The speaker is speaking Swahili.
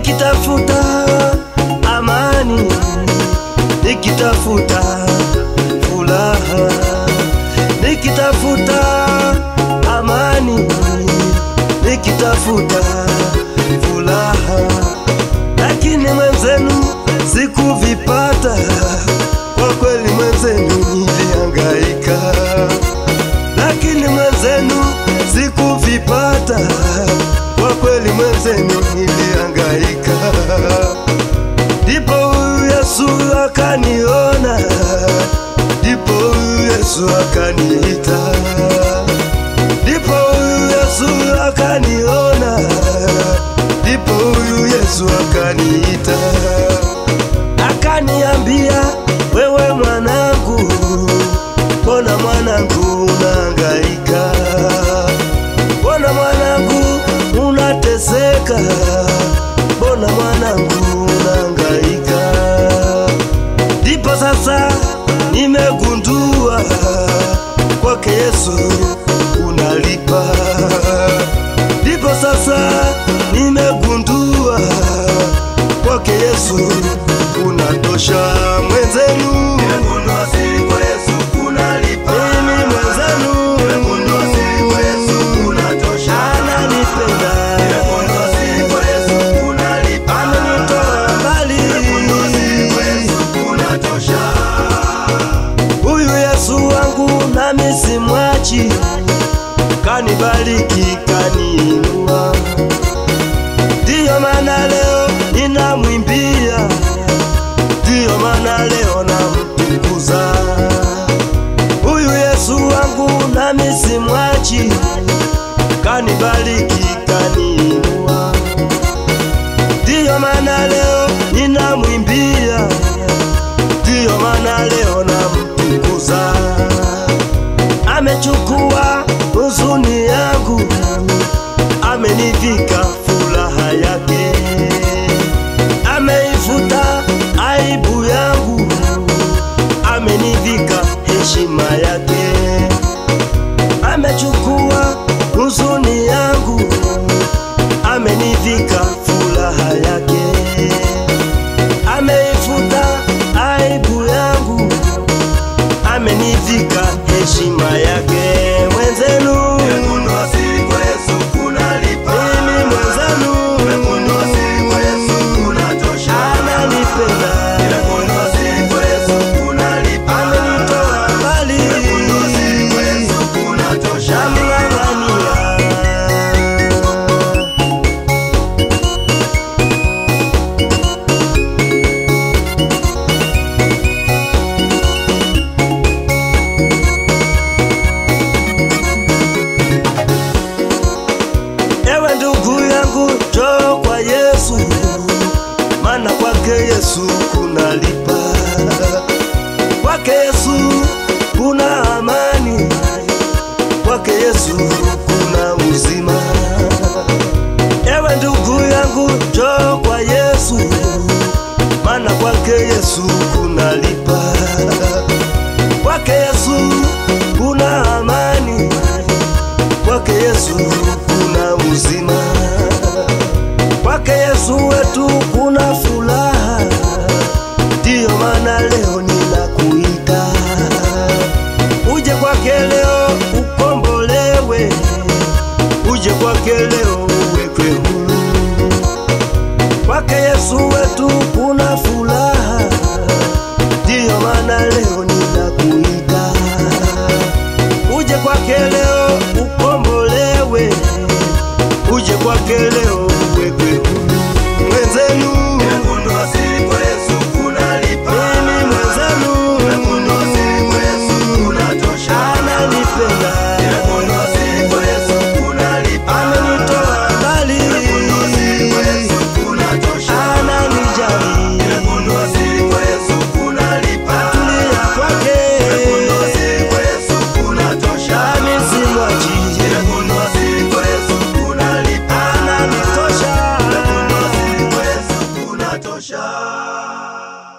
nikitafuta amani, nikitafuta furaha, nikitafuta amani, nikitafuta furaha, lakini mwenzenu sikuvipata. Kwa kweli mwenzenu nilihangaika, lakini mwenzenu sikuvipata. Kwa kweli mwenzenu nilihangaika. Ndipo Yesu akaniona, ndipo Yesu akaniita, ndipo Yesu akaniona, ndipo Yesu akaniita, akaniambia, wewe mwanangu, mbona mwanangu unahangaika? Mbona mwanangu unateseka? Mbona mwanangu unahangaika? Ndipo sasa nimegundua kwake Yesu unalipa. Ndipo sasa nimegundua kwake Yesu unatosha. Mwenzenu nimegundua siri kwa Yesu unalipa. Mimi mwenzenu nimegundua siri kwa Yesu unatosha. Ananipenda. Nimegundua siri kwa Yesu unalipa. Amenitoa mbali. Nimegundua siri kwa Yesu unatosha. Huyu Yesu wangu nami simwachi, kanibariki kaniinua. Ndiyo maana leo ninamwimbia, ndiyo maana leo namtukuza. Huyu Yesu wangu nami simwachi, kanibariki kaniinua. Ndiyo maana leo ninamwimbia, ndiyo maana leo namtukuza. Amechukua huzuni yangu, amenivika furaha yake, ameifuta aibu yangu, amenivika heshima yake. Amechukua huzuni yangu, amenivika furaha yake, ameifuta aibu yangu, amenivika heshima yake. Mwenzenu nimegundua siri kwa Yesu unalipa. Mimi mwenzenu nimegundua siri kwa Yesu unatosha. Ananipenda. Nimegundua siri kwa Yesu unalipa. Amenitoa mbali. Nimegundua siri kwa Yesu unatosha. Ewe ndugu yangu, njoo kwa Yesu, maana kwake Yesu kunalipa. Kwake Yesu kuna amani, kwake Yesu kuna uzima. Ewe ndugu yangu, njoo kwa Yesu, maana kwake Yesu kunalipa. Kwake Yesu kuna amani, kwake Yesu kuna uzima. Kwake Yesu wetu kuna furaha. Ndiyo maana leo ninakuita, uje kwake leo ukombolewe, uje kwake leo uwekwe huru. Kwake Yesu wetu kuna furaha. Ndiyo maana leo ninakuita, uje kwake leo ukombolewe, uje kwake leo uwekwe huru. Mwenzenu nimegundua siri kwa Yesu unalipa. Mimi mwenzenu nimegundua siri kwa Yesu unatosha. Ananipenda. Nimegundua siri kwa Yesu unalipa. Amenitoa mbali. Nimegundua siri kwa Yesu unatosha. Ananijali. Nimegundua siri kwa Yesu unalipa. Tulia kwake. Nimegundua siri kwa Yesu unatosha. Nami simwachi. Nimegundua siri kwa Yesu unalipa. Ananitosha. Nimegundua siri kwa Yesu unatosha.